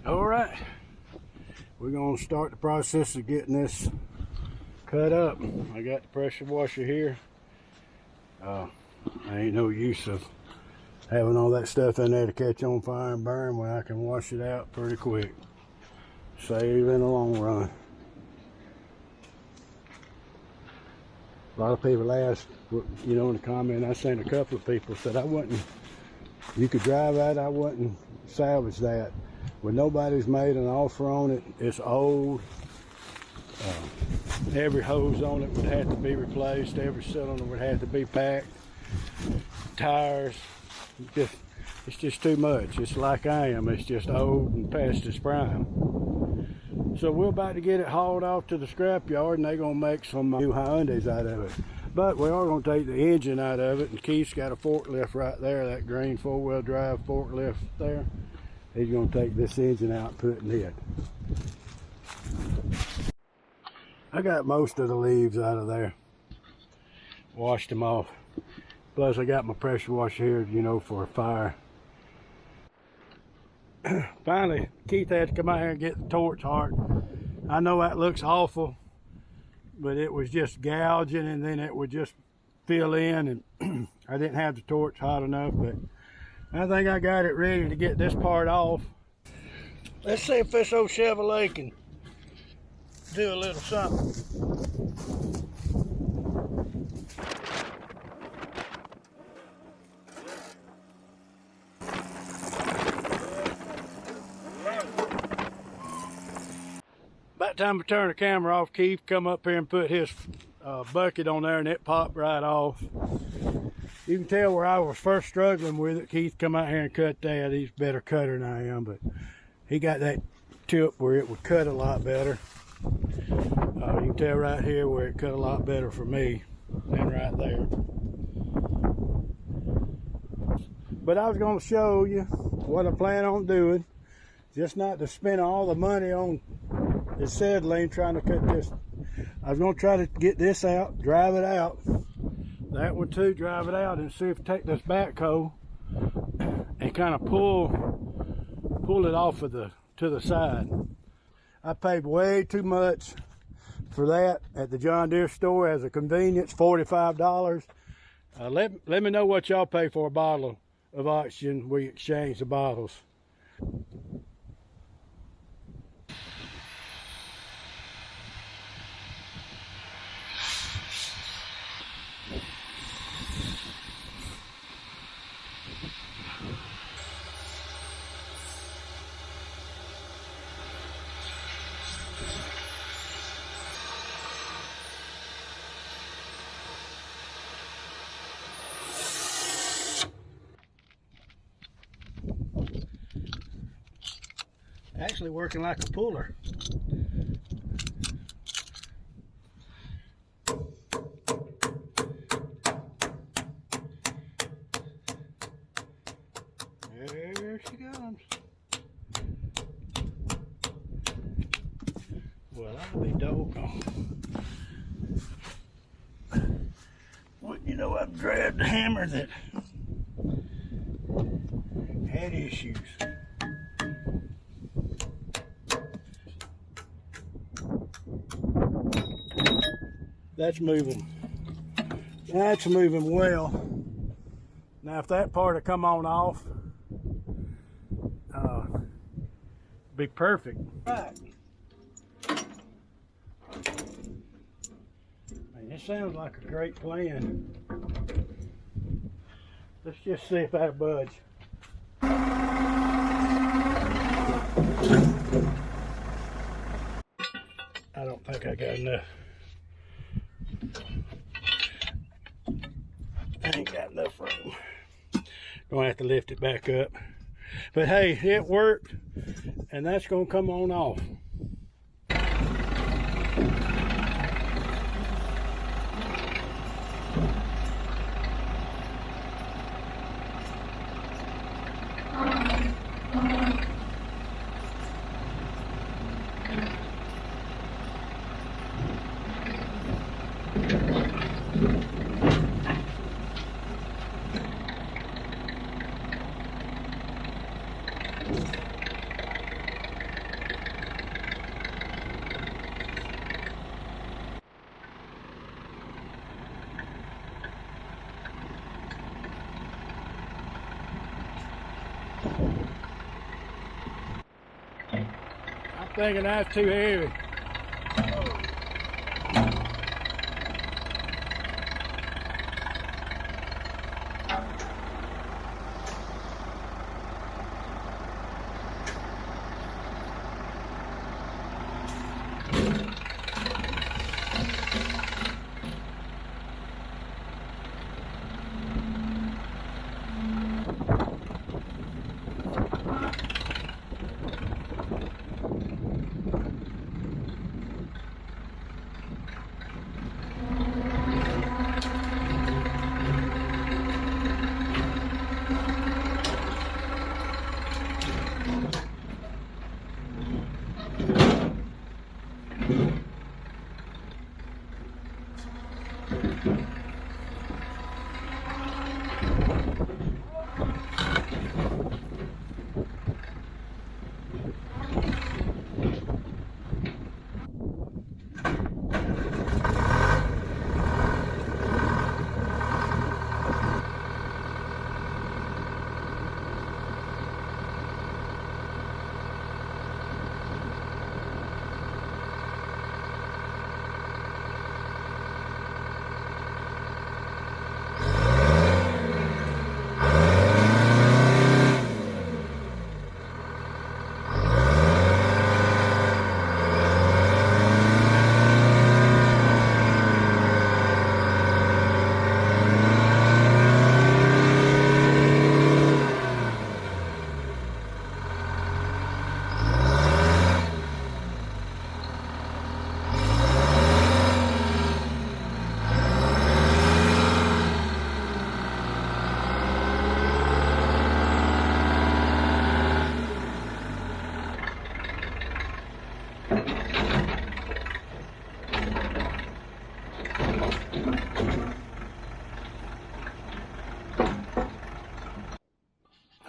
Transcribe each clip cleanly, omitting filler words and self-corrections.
All right, we're gonna start the process of getting this cut up. I got the pressure washer here. I ain't no use of having all that stuff in there to catch on fire and burn when I can wash it out pretty quick. Save in the long run. A lot of people asked, you know, in the comment, I seen a couple of people said I wouldn't, you could drive that, I wouldn't salvage that. When nobody's made an offer on it, it's old. Every hose on it would have to be replaced. Every cylinder would have to be packed. Tires, it's just too much. It's like I am. It's just old and past its prime. So we're about to get it hauled off to the scrap yard, and they're gonna make some new Hyundais out of it. But we are gonna take the engine out of it, and Keith's got a forklift right there, that green 4-wheel drive forklift there. He's gonna take this engine out and put it in. I got most of the leaves out of there. Washed them off. Plus I got my pressure washer here, you know, for a fire. Finally, Keith had to come out here and get the torch heart. I know that looks awful, but it was just gouging and then it would just fill in, and I didn't have the torch hot enough, but I think I got it ready to get this part off. Let's see if this old Chevrolet can do a little something. About time to turn the camera off, Keith come up here and put his bucket on there, and it popped right off. You can tell where I was first struggling with it. Keith come out here and cut that. He's a better cutter than I am, but he got that tip where it would cut a lot better. You can tell right here where it cut a lot better for me than right there. But I was going to show you what I plan on doing, just not to spend all the money on the acetylene trying to cut this. I was going to try to get this out, drive it out. That one too, drive it out, and see if take this backhoe and kind of pull it off of to the side. I paid way too much for that at the John Deere store as a convenience, $45. Let me know what y'all pay for a bottle of oxygen where you exchange the bottles. Actually working like a puller. There she comes. Well, I'll be doggone. Well, you know, I've grabbed a hammer that had issues. That's moving. That's moving well. Now, if that part had come on off, be perfect. Right. Man, this sounds like a great plan. Let's just see if that'll budge. I don't think I got enough. I ain't got enough room. Gonna have to lift it back up. But hey, it worked, and that's gonna come on off. thinking that's too heavy.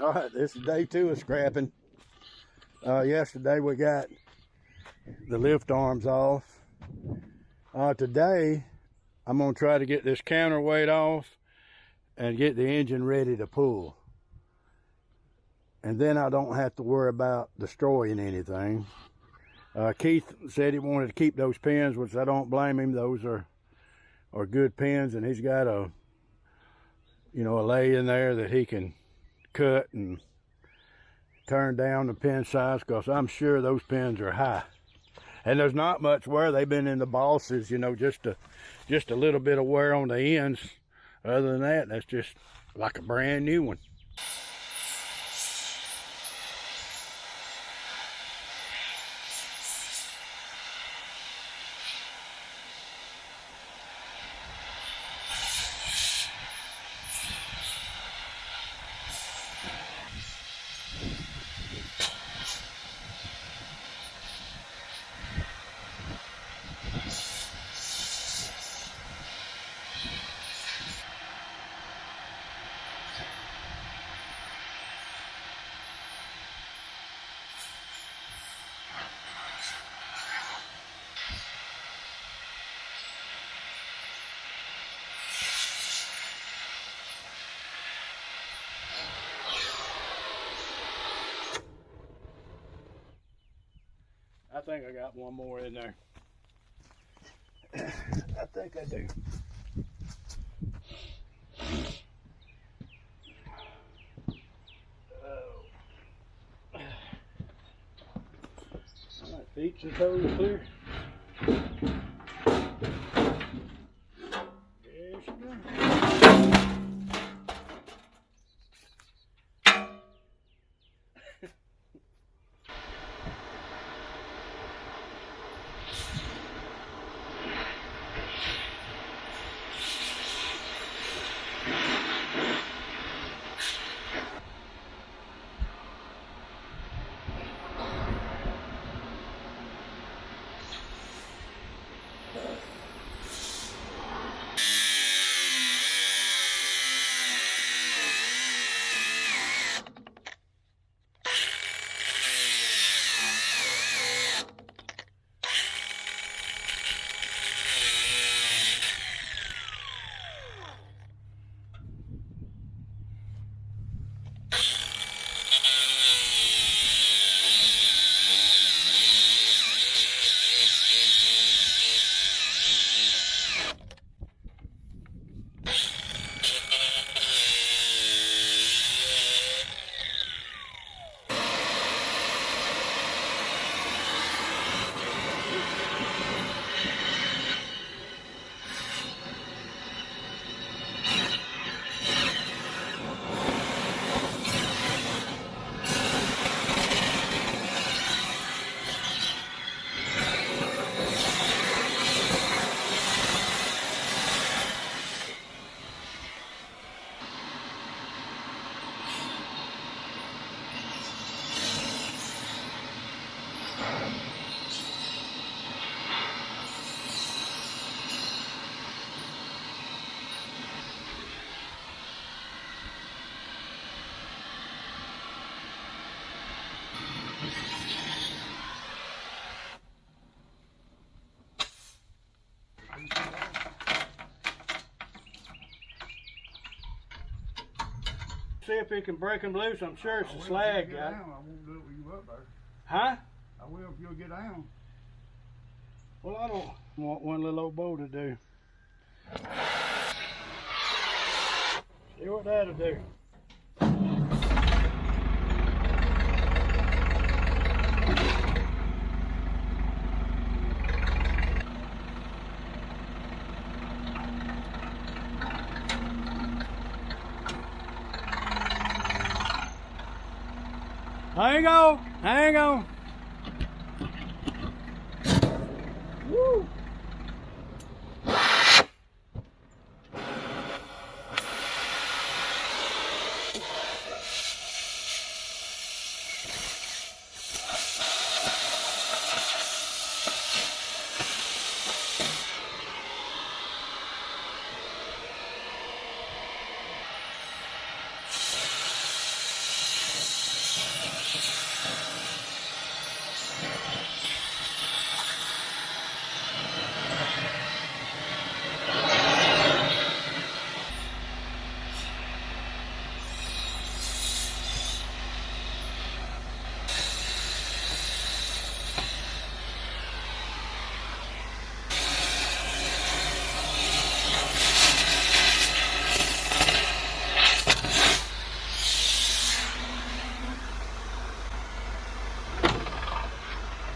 All right, this is day 2 of scrapping. Yesterday we got the lift arms off. Today I'm gonna try to get this counterweight off and get the engine ready to pull. And then I don't have to worry about destroying anything. Keith said he wanted to keep those pins, which I don't blame him. Those are good pins, and he's got a lay in there that he can cut and turn down the pin size, because I'm sure those pins are high. And there's not much wear. They've been in the bosses, just a little bit of wear on the ends. Other than that, that's just like a brand new one. I think I got one more in there. I think I do. Oh. All right, feet and toes clear. There she goes. see if he can break them loose. I'm sure it's a slag guy. I won't do it with you up there. Huh? I will if you'll get down. Well, I don't want one little old bow to do. See what that'll do. Hang on, hang on. Woo.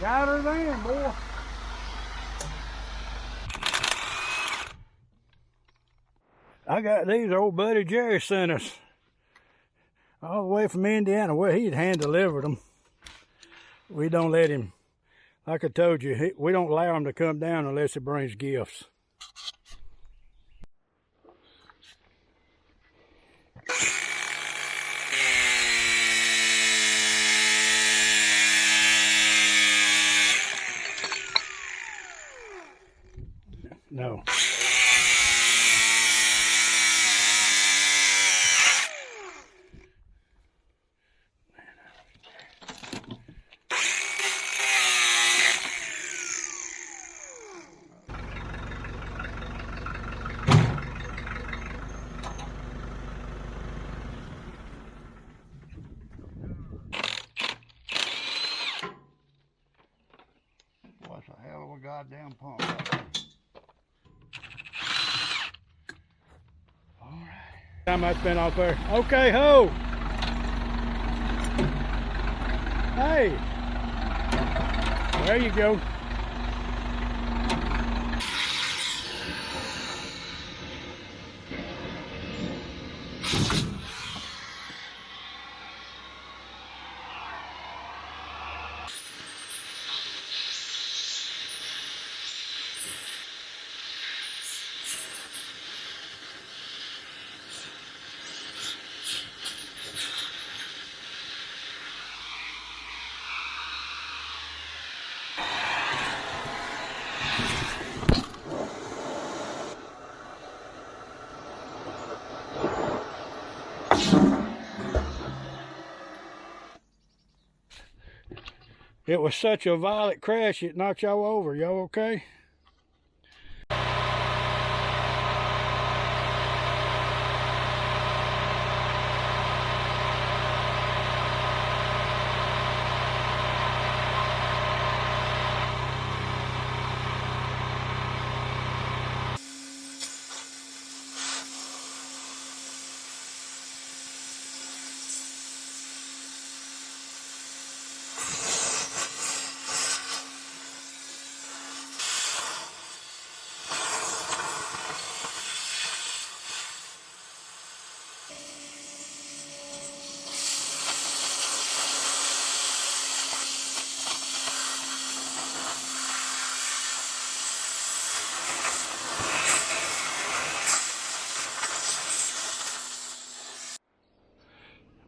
Got her then, boy. I got these old buddy Jerry sent us all the way from Indiana. Well, he'd hand delivered them. We don't let him, like I told you, we don't allow him to come down unless he brings gifts. No. What's a hell of a goddamn pump? Time I spent off there. Okay, ho! Hey! There you go. It was such a violent crash, it knocked y'all over. Y'all okay?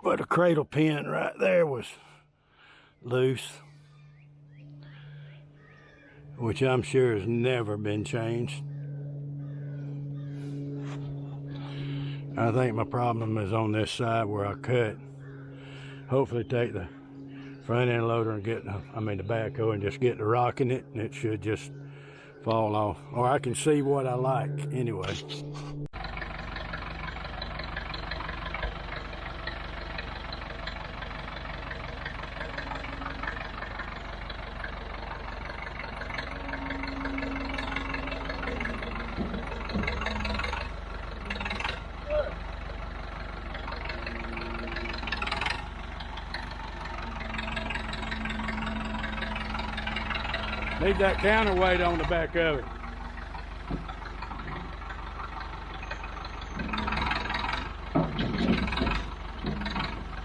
But the cradle pin right there was loose, which I'm sure has never been changed. I think my problem is on this side where I cut. Hopefully take the front end loader and get, the backhoe and just get the rock in it, and it should just fall off. Or I can see what I like anyway. Need that counterweight on the back of it.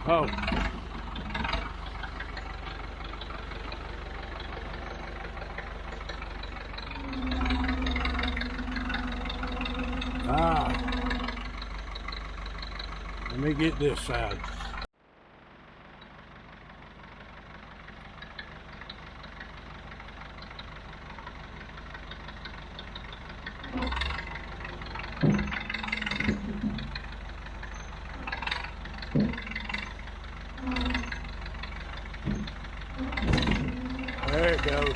Oh. Let me get this side. There it goes.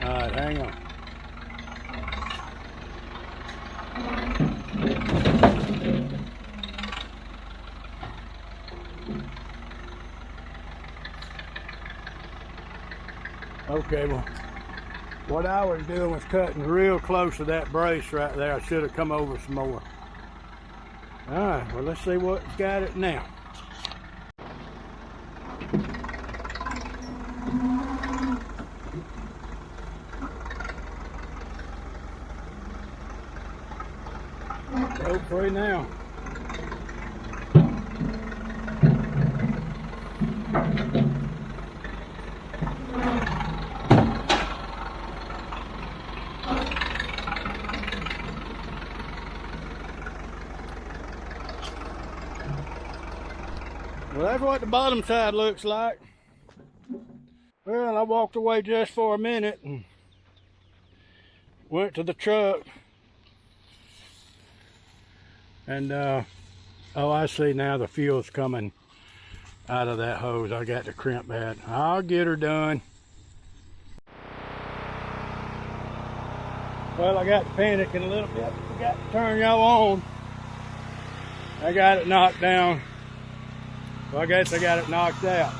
All right, hang on. Okay, well, what I was doing was cutting real close to that brace right there. I should have come over some more. All right, well, let's see what's got it now. Go free now. Well, that's what the bottom side looks like. Well, I walked away just for a minute and went to the truck. And, oh, I see now the fuel's coming out of that hose. I got to crimp that. I'll get her done. Well, I got to panicking a little bit. Forgot to turn y'all on. I got it knocked down. Well, I guess I got it knocked out.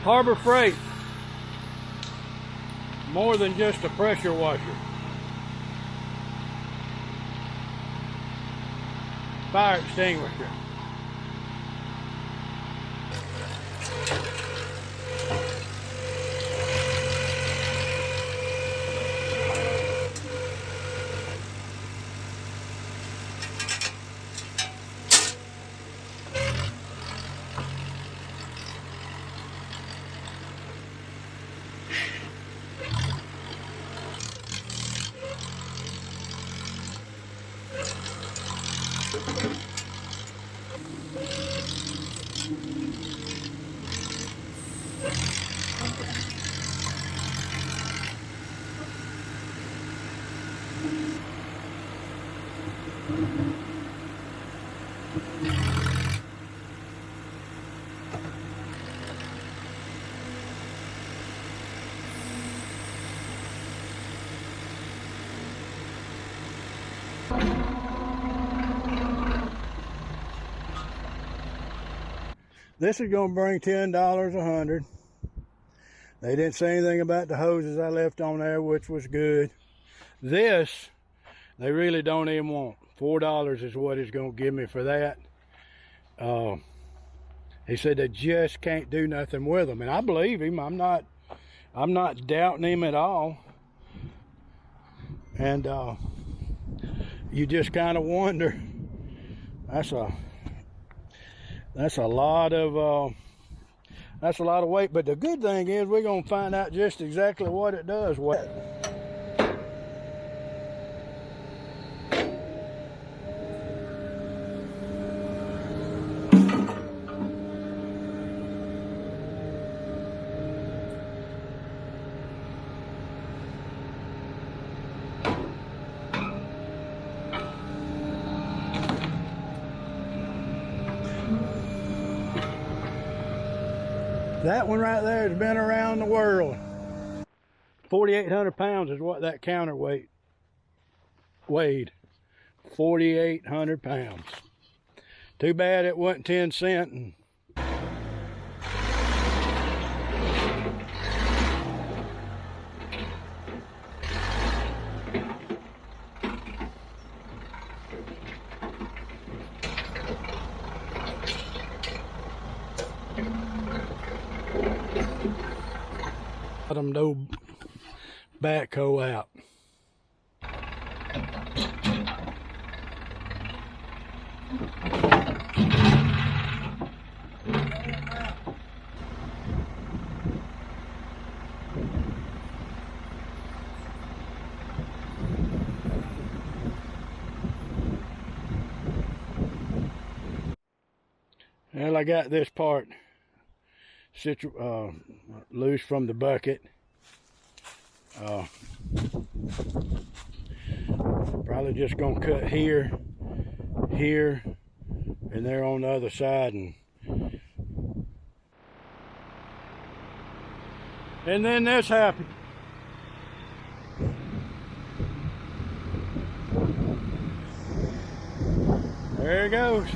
Harbor Freight. More than just a pressure washer. Fire extinguisher. This is going to bring $10 a hundred. They didn't say anything about the hoses I left on there, which was good. This, they really don't even want. $4 is what it's going to give me for that. He said they just can't do nothing with them, and I believe him. I'm not doubting him at all. And you just kind of wonder. That's a lot of weight. But the good thing is we're gonna find out just exactly what it does. That one right there has been around the world. 4,800 pounds is what that counterweight weighed. 4,800 pounds. Too bad it wasn't 10 cents. Them no backhoe out. Well, I got this part loose from the bucket. Probably just gonna cut here, here, and there on the other side, and then this happened. There it goes.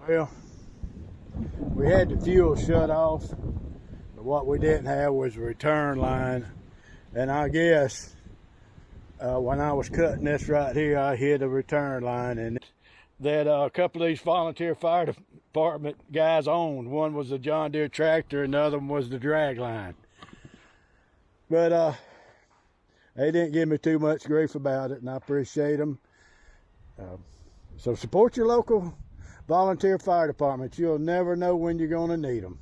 Well, we had the fuel shut off, but what we didn't have was a return line. And I guess when I was cutting this right here, I hit a return line, and that a couple of these volunteer fire department guys owned. One was the John Deere tractor, and the other one was the drag line. But they didn't give me too much grief about it, and I appreciate them. So support your local volunteer fire department. You'll never know when you're going to need them.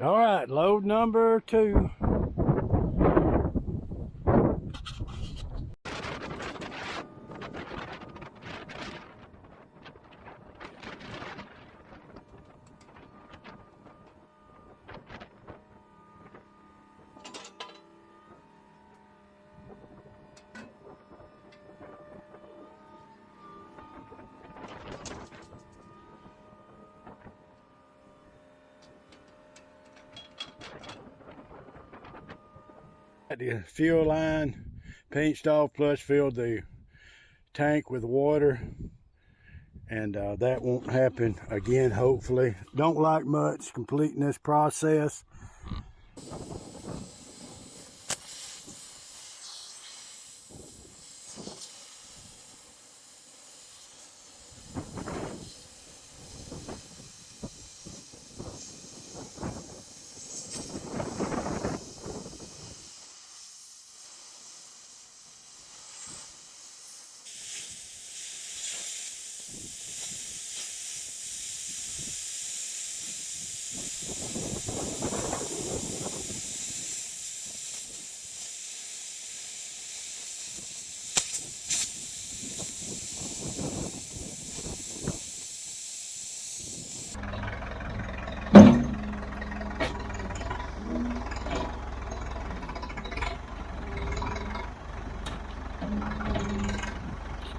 All right, load number 2. The fuel line pinched off, plus filled the tank with water, and that won't happen again, hopefully. Don't like much completing this process.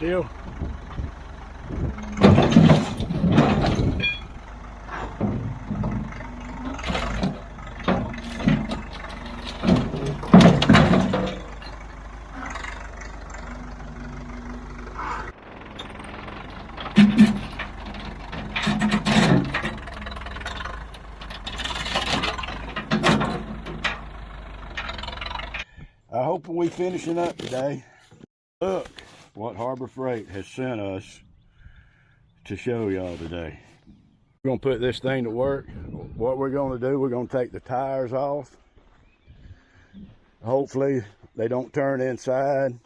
Still. I hope we finishing up today. Look what Harbor Freight has sent us to show y'all today. We're gonna put this thing to work. What we're gonna do, we're gonna take the tires off. Hopefully they don't turn inside.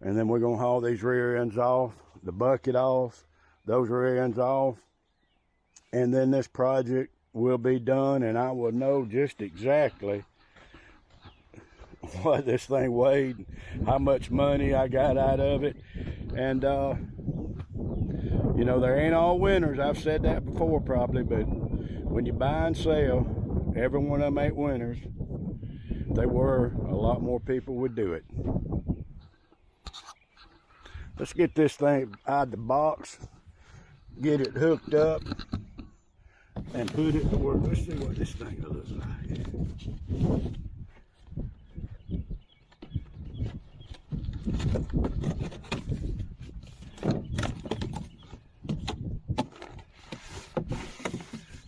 And then we're gonna haul these rear ends off, the bucket off, those rear ends off. And then this project will be done, and I will know just exactly what this thing weighed, how much money I got out of it. And you know, there ain't all winners. I've said that before probably, but when you buy and sell, every one of them ain't winners. If they were, a lot more people would do it. Let's get this thing out of the box, get it hooked up, and put it to work. Let's see what this thing looks like.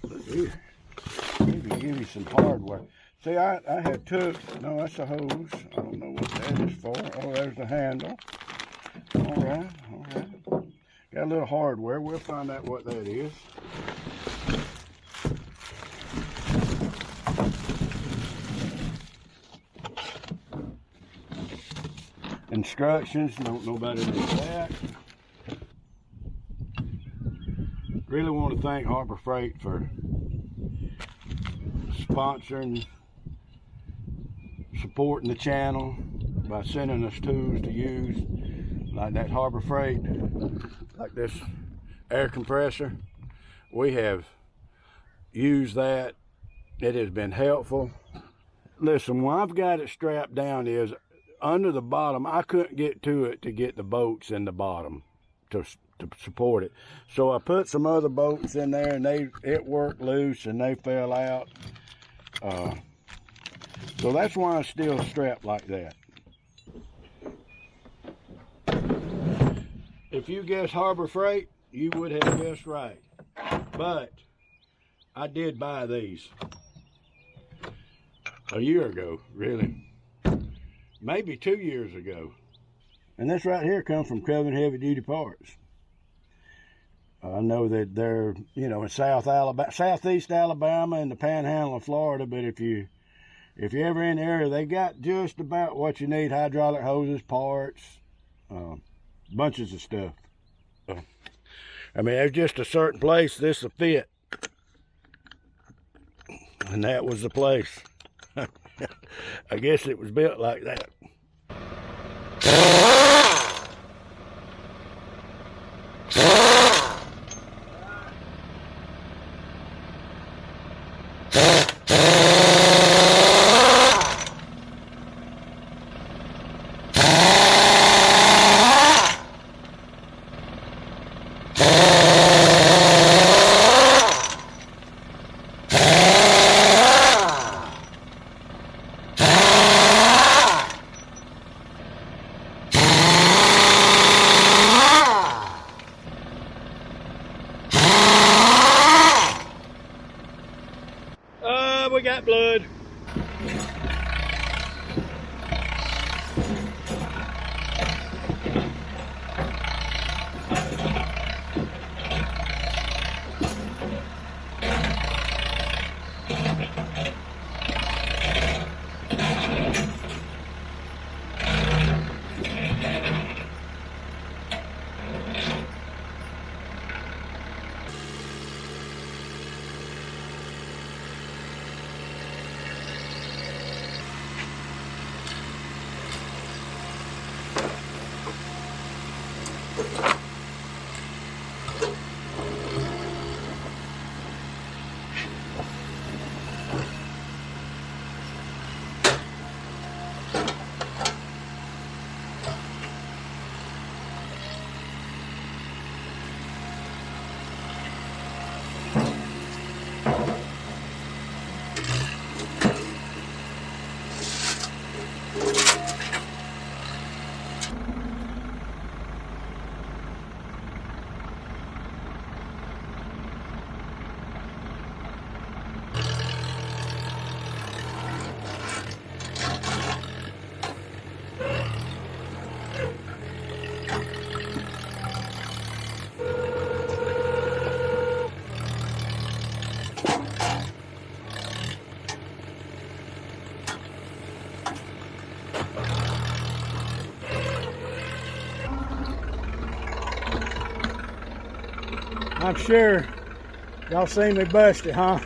Look here. Maybe give you some hardware. See, I had took, no, that's a hose. I don't know what that is for. Oh, there's the handle. All right. Got a little hardware. We'll find out what that is. Instructions, don't nobody need that. Really want to thank Harbor Freight for sponsoring, supporting the channel by sending us tools to use, like that Harbor Freight, like this air compressor. We have used that. It has been helpful. Listen, when I've got it strapped down is under the bottom, I couldn't get to it to get the bolts in the bottom to support it. So I put some other bolts in there, and it worked loose and they fell out. So that's why it's still strapped like that. If you guessed Harbor Freight, you would have guessed right. But I did buy these a year ago, really. Maybe 2 years ago. And this right here comes from Covenant Heavy Duty Parts. I know that they're, you know, in southeast Alabama and the Panhandle of Florida, but if you're ever in the area, they got just about what you need: hydraulic hoses, parts, bunches of stuff. I mean, there's just a certain place this will fit, and that was the place. I guess it was built like that. We got blood. I'm sure y'all seen me bust it, huh?